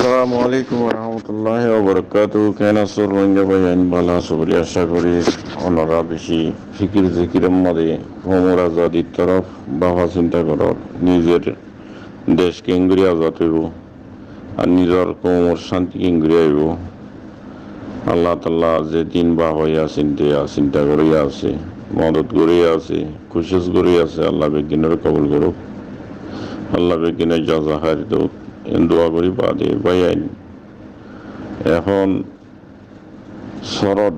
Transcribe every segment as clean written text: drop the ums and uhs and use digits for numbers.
আসসালামু আলাইকুম রহমতুল্লাহ বরকাতু কেন সুর রোহিঙ্গা ভাইয়ান বালা সবরি আশা করি ওনারা বেশি ফিকির জিকিরের মধ্যে হোমর আজাদির তরফ বাবা চিন্তা কর নিজের দেশ কেঙ্গুরি আজাদ হইব আর নিজের কোমর শান্তি কেঙ্গুরি আইব আল্লাহ তাল্লাহ যে দিন বা হইয়া চিন্তা করিয়া আছে মদত করিয়া আছে খুশিস করিয়া আছে আল্লাহ বেগিনের কবল করুক আল্লাহ বেগিনের জাজাহার দৌত দোয়া করি বাদে বাইন এখন শরৎ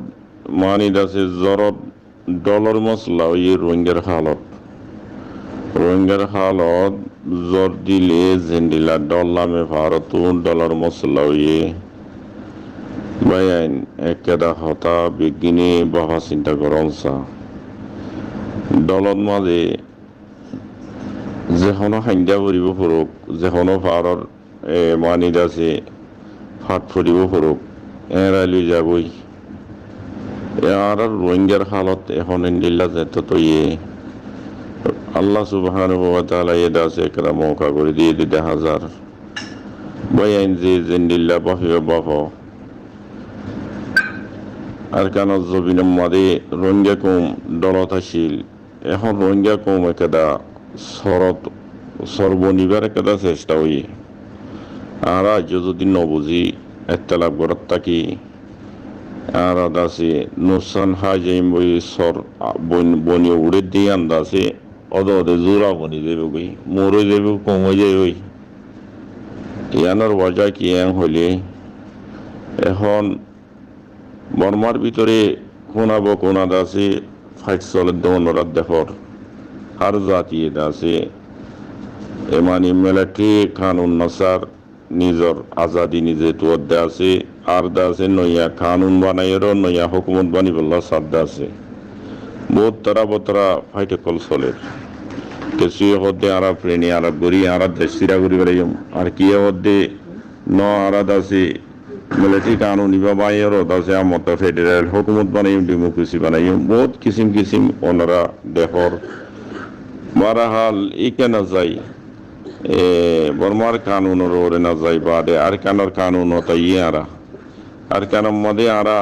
মানিদ আছে জরত ডলার মশলা ওই রোহিঙ্গার হালত জ্বর দিলে জেন্ডিলা ডলামে ভারত ডলার মশলা ওই বাইন একেদা হতা বিজ্ঞানী বাবা চিন্তা করনসা দলত মাঝে যেখনো সান্ধ্যা ফুৰিব ফুৰক যেখনো ভাৰৰ মানিত আছে ফাট ফুৰিব ফুৰক এৰাই লৈ যাবই আর রোহিঙ্গার হালত এখন ইন্দিল্লা যেতে তো আল্লাহ সুবহানাহু ওয়া তাআলা এদা আছে একরা মৌকা করে দিয়ে দিতে হাজার বয়ান যে জিন্দিল্লা বাহিও বাহ আর কেন জবিনের মাদে রোহিঙ্গা কম দলত আসিল এখন রোহিঙ্গা কম একেদা সর্বনিবার একটা চেষ্টা হই আর আজ যদি নবুঝি এতলাপ করার থাকি আর আছে নুসান হাজাইম বই সর বনি উড়ে দিয়ে আন্দাছে অদে জোড়া বনি যাবে গই মরে যাবে কমে যাবে ইয়ানোর ওয়াজা কি হইলে এখন বর্মার ভিতরে কোনাদ আছে ফাইট চলে দৌনরাত দেখর আর জাতি আছে এমানি মিলিটারি কানুন নসার নিজর আজাদি নিজে তোয়াদ্দে আছে আর আছে নয়া কানুন বানাইয়েরও নয়া হুকুমত বানি বললা সাদ্দা আছে বহুত তারা বতরা ফাইটে কল চলে কিছু হদ্দে আরা প্রেণী আরা গড়ি আরা দেশিরা করি বেড়াইম আর কি হদ্দে ন আরাদ আছে মিলিটারি কানুন ইবা বাইয়েরও আছে আমত ফেডারেল হুকুমত বানাইম ডেমোক্রেসি বানাইম বহুত কিসিম ওনারা দেখর বারাহাল ইকে না যাই বর্মার কানুন ওরে না যাই বাদে আর কানোর কানুন হতা আরা আর কানোর মধ্যে আরা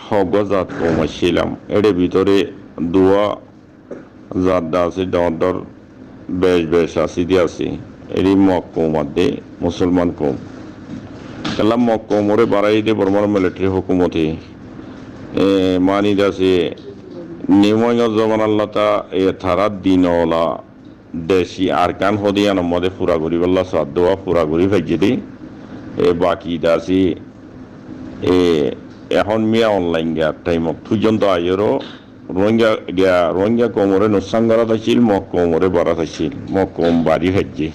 হগজাত কমাইছিলাম এর ভিতরে দুয়া জাত আছে দর বেশ আসি দিয়ে আছে এরই মক্কম মধ্যে মুসলমান কম এলাম মক্কম ওরে বাড়াই দিয়ে বর্মার মিলিটারি হুকুমতে মানি আছে নিময় জবান আল্লাহ তা থারা দিন ওলা দেশি আর কান হদিয়ান মধ্যে পুরা করি বললা সাদোয়া পুরা করি ভাইজি দি বাকি দাসি এখন মিয়া অনলাইন গিয়া টাইমত পর্যন্ত আইরো রোহিঙ্গা কোমরে নুসাঙ্গারা থাকছিল মক কোমরে বাড়া থাকছিল মক কম বাড়ি ভাইজি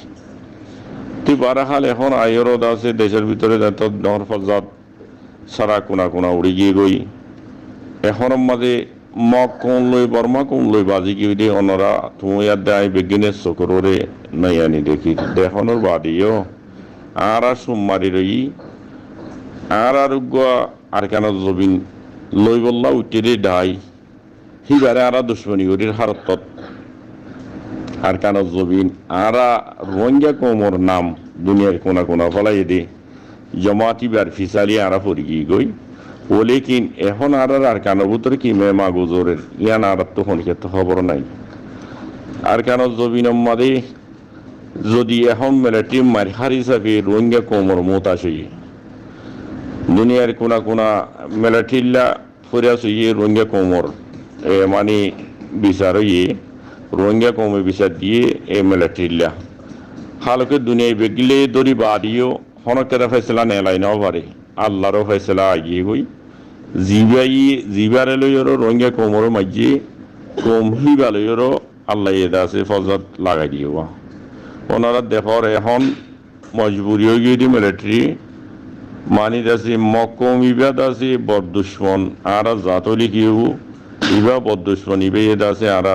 তুই বারা হাল এখন আইরো দাসে দেশের ভিতরে যত ডর ফজাত সারা কোনা উড়ি গিয়ে গই এখন মাঝে মক কোন লই বর্মা কোন লই বাজি কি দিয়ে অনরা তুমি আর দায় বেগিনের চকরে নাই আনি দেখি দেখানোর বাদিও আর সুমারি রই আর আর কেন জবিন লই বললা উঠে ডাই হিবারে আর দুশ্মনী করির হারত আর কেন জবিন আর রোহিঙ্গা কোমর নাম দুনিয়ার কোনা ফলাই দে জমাতি বার ফিসালি আরা পড়ি গই বলে কি এখন আর কানো ভিতরে কি মেমা গুজরের ইয়ান আর তখন ক্ষেত্রে খবর নাই আর কেন জবিনম মাদে যদি এখন মিলিটারি মারহার হিসাবে রোহিঙ্গা কোমর মত আসে দুনিয়ার কোনা মিলিটারিলা ফুরে আসে রোহিঙ্গা কোমর মানে বিচার রোহিঙ্গা কোমে বিচার দিয়ে মিলিটারিলা হালকে দুনিয়ায় বেগিলে দড়ি বাদিও হনকেরা ফেসলা নেলাই নাও পারে আল্লাহরও ফেসলা আগিয়ে হই জিবারে লইরও রোহিঙ্গা কোমরও মাঝে কম হিবা লইরও আল্লাহ এদা আছে ফজত লাগাই দিও ওনারা দেখর এখন মজবুরি হয়ে গিয়ে মিলিটারি মানিত আছে মকম ইবাদ আছে বদ দুশ্মন আর জাতলি কিউ ইবা বদ দুশ্মন ইবে এদা আছে আর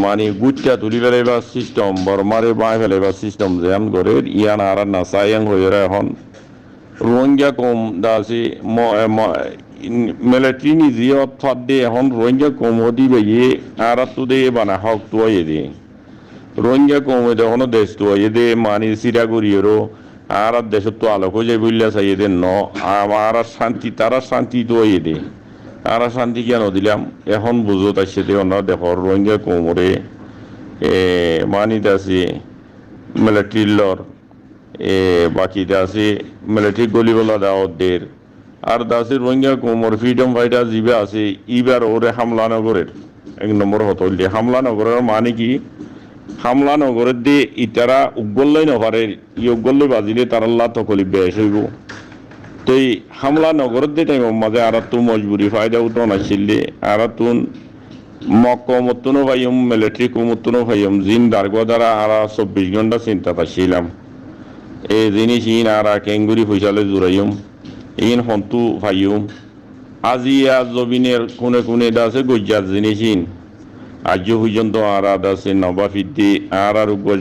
মানে গুটটা তুলি ফেলাইবার সিস্টেম বর্মারে বাঁই ফেলাইবার সিস্টেম যেন করে ইয়ান আর নাচায়াং হয়ে এখন রোহিঙ্গা কম দাসি মিলিটারি নিজে অর্থাৎ দিয়ে এখন রোহিঙ্গা কম দিবে আর তো দিয়ে বানা হক তো দিয়ে রোহিঙ্গা কমে এখনো দেশ তো দে মানি সিরা করিয়েরও আর দেশ তো আলোক হয়ে যায় বললে চাই এদের ন আমার আর শান্তি তারা শান্তি তো এদে আর শান্তি কেন দিলাম এখন বুঝো তাই সেতে অন্য দেখর রোহিঙ্গা কোমরে মানিতে আছে মিলিটারির লর বাকিতে আছে মিলিটারি গলিবলা দাওয়াতদের আর দাসে রোহিঙ্গা কোমর ফ্রিডম ফাইটার জিবে আছে ইবার ওরে হামলা নগরের এক নম্বর হতল দিয়ে হামলা নগরের মানে কি হামলা নগরের দিয়ে ইতারা উগল্লাই নভারে ই উগল্লাই বাজিলে তারাল্লা তকলি বেশ হইব তো এই হামলা নগরের দিয়ে টাইম মাঝে আর তো মজবুরি ফায়দা উঠন আসলে আর তুন মকমতুনো ভাইম মিলিটারি কমতুনো ভাইম জিন দার্গো দ্বারা আর 24 ঘন্টা চিন্তা পাচ্ছিলাম এই জিনিস ইন আর কেঙ্গুরি পয়সালে জুড়াইম ইন হন্তু ভাইম আজি আজ জবিনের কোনে কোনে দাসে গজ্জার জিনিস ইন আজ পর্যন্ত আর আছে নবাফিদ্দি আর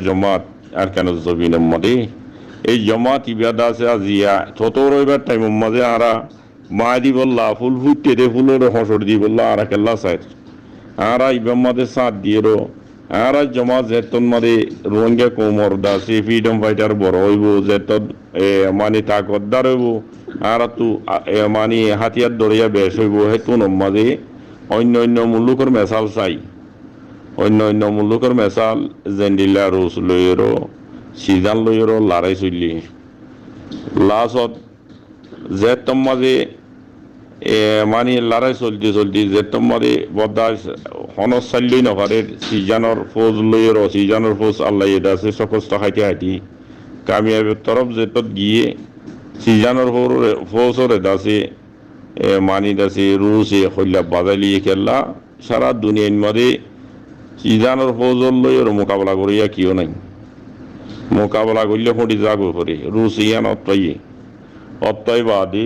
জমাত আর কেন জবিনের মধ্যে এই জমাত ইবাদ আছে আজিয়া ছোট রইবার টাইম মাঝে আরা মা দি বললা ফুল ফুটতে দে ফুলের হসর দি বললা আর কেল্লা সাইড আরা ইবাম মাঝে সাথ দিয়ে রো আর জমা যেতন মাঝে রোহিঙ্গা কোমর দাসে ফ্রিডম ফাইটার বড় হইব যেতন মানে তাকতদার হইব আর তো মানে হাতিয়ার দরিয়া বেশ হইব হেতু মাঝে অন্য অন্য মুলুকের মেসাল চাই অন্য অন্য মুলুকের মেসাল জেন্ডিলা রুস লইয়েরও সিজান লইয়েরও লড়াই চলি লাস্টত যেতম মাঝে মানে লড়াই চলতে যেতম মাঝে বদা হনস চাল্যই নভারে সিজানোর ফৌজ লইয়েরও সিজানোর ফৌজ আল্লাহ আছে সকস্ত হাইতে হাইতি কামিয়াবের তরফ যেতত গিয়ে সিজানোর ফৌজর এদাসে মানি দাসে রুসে হইলা বাজালিয়ে খেললা সারা দুনিয়ার মাঝে সিজানোর ফৌজর লইয়ের মোকাবেলা করিয়া কিও নাই মোকাবেলা করলে ফটি যাগো করে রুশ ইয়ান অত্তয় বাদে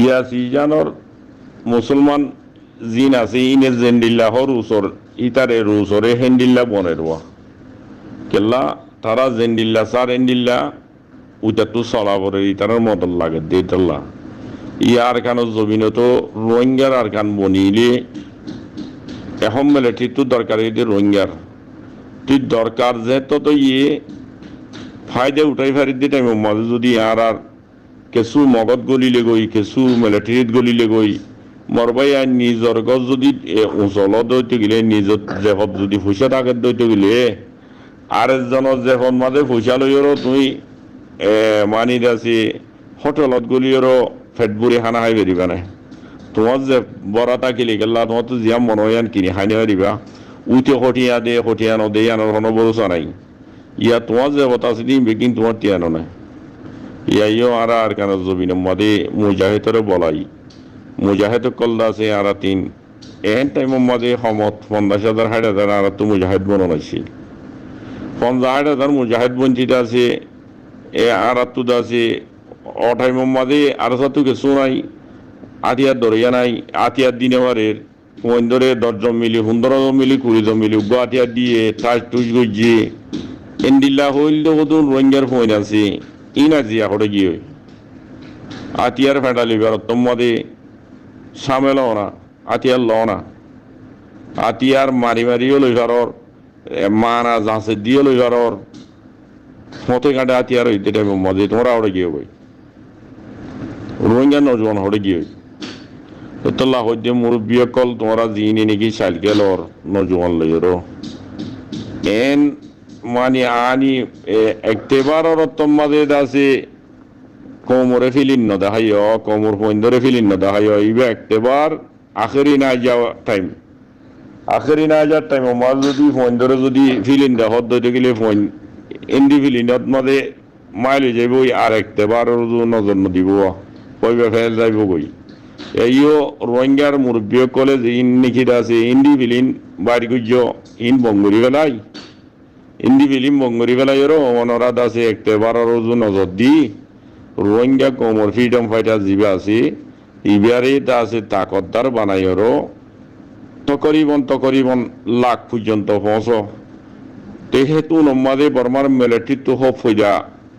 ইয়া সিজানোর মুসলমান জিন আছে ইনে জেন্ডিল্লা রুসর ইতারে রুসরে হেন্ডিল্লা বনের কেল্লা তারা জেন্ডিল্লা সার হেন্ডিল্লা উইটা তো চলাবরে ইতার মদল লাগে দেতল্লা ইয়ার কান জমিন তো রোহিঙ্গার আর কান বনিলে এখন মিলিটারি তো দরকার এদের রোহিঙ্গার তুই দরকার যেহেতু তো ইয়ে ফায়দা উঠাই ফারি দিয়ে টাইম মাঝে যদি আর কিছু মগত গলিলে গই কিছু মিলিটারিত গলিলে গই মরবাই আর নিজর গছ যদি অঞ্চলত দৈতে গেলে নিজর জেহত যদি পয়সা থাকে দৈতে গেলে আর একজনের জেহত মাঝে পয়সা লইরও তুই মানি দাসি হোটেলত গলিরও ফেট বুড়ি খানা খাই বেরিবা নাই তোমার যে বরাটা কিলি গেলা তোমার তো জিয়া মনে হয় কিনি খাইনে পারিবা উঠে হঠিয়া দে হঠিয়া নদে আনার কোনো ভরসা নাই ইয়া তোমার যে বতা আছে বেকিং তোমার টিয়ানো নাই ইয়াইও আর কেন জবিন মাদে মুজাহিদরে বলাই মুজাহিদ কল্লা আছে আর তিন এহেন টাইম মাদে সমত 50,000 60,000 আর তো মুজাহিদ বনাইছিল 50,000 মুজাহিদ বঞ্চিত আছে আর তো আছে ও টাইম মাদে আর সাথে কিছু নাই আতিয়ার দরিয়া নাই আতিয়ার দিনে বারের ধরে 10 মিলি 15 মিলি 20 মিলি গুয়াহাটিয়া দিয়ে টাচ টুচ গিয়ে এন্ডিল্লা হইল তো কতন রোহিঙ্গার ফোন আছে ইনা জিয়া করে গিয়ে আতিয়ার ফেটালি বার তোমাদে সামেল না আতিয়ার ল না আতিয়ার মারি মারিও লই পারর মানা যাচ্ছে দিয়ে লই পারর মতে কাটে আতিয়ার হইতে টাইম মজে তোমরা ওরে গিয়ে বই রোহিঙ্গা নজওয়ান হরে গিয়ে তোলা হইতে মুরব্বী কল তোমরা জিনি নাকি সাইকেলর নজওয়ান লইরো এন মানে আনি একটেবারর মাঝে আছে কোমরে ফিলিন ন দেখাইও কোমর পইন্দরে ফিলিন ন দেখাইও ইবে একটেবার আখেরি না যাওয়া টাইম আখেরি না যাওয়ার টাইম আমার যদি পইন্দরে যদি ফিলিন দেখত দইতে গেলে পইন এন্ডি ফিলিনত মাঝে মাইল হয়ে যাইব আর একটেবার নজর নদিব কইবে ফেল যাইব কই এইও রোহিঙ্গার মুরব্বী কলেজ ইন নিখিত আছে ইন্ডি ফিলিন বাড়ি গুজ ইন বঙ্গুরি বেলাই ইন্ডি ফিলিম বঙ্গুরি বেলাই অনরা আছে একটেবারের নজর দি রোহিঙ্গা কোমর ফ্রিডম ফাইটার জিবে আছে ইবারে তা আছে তাকতদার বানাইরও তকরিবন লাখ পর্যন্ত পৌঁছ তেহেতু নমাদে বর্মার মিলিটারি তো হব ফৈদা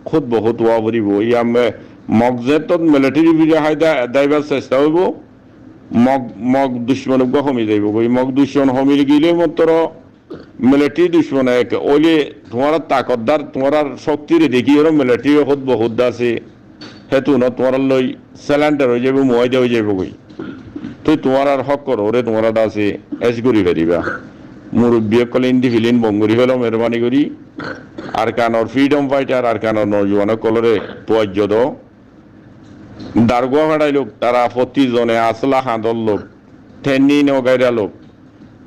খুদ বহুত হওয়া পড়ব ইয়াম মগজেতত মিলিটারি বিজয় হাইদা দাইবার চেষ্টা হইব মগ দুশ্মনক কমি যাইব মগ দুশ্মন কমিলে গেলে মাত্র মিলিটারি দুশ্মন এক ওইলে তোমার তাকতদার তোমার শক্তিরে দেখি এরম মিলিটারি বহুত আছে হেতু ন তোমার লই সিলিন্ডার হয়ে যাবে মুয়াইদা হয়ে যাবে কই তুই তোমার আর হক কর ওরে তোমার আছে এস করি ফেরিবা মুরব্বী কলে ইন্ডিফিলিন বঙ্গুরি হলো মেহরবানি করি আর কানর ফ্রিডম ফাইটার আর কানর নজওয়ান কলরে পর্যদ দারগোয়া ভাড়াই লোক তারা 25 জনে আসলা হাঁদল লোক ঠেনি নগাইরা লোক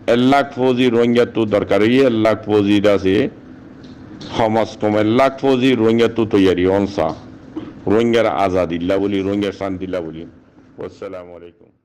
1 লাখ ফৌজি রোহিঙ্গা তো দরকার 1 লাখ ফৌজি আছে সমাজ কম 1 লাখ ফৌজি রোহিঙ্গা তো তৈরি অনসা রোহিঙ্গার আজাদিল্লা বলি রোহিঙ্গার শান্তিল্লা বলি আসসালামু আলাইকুম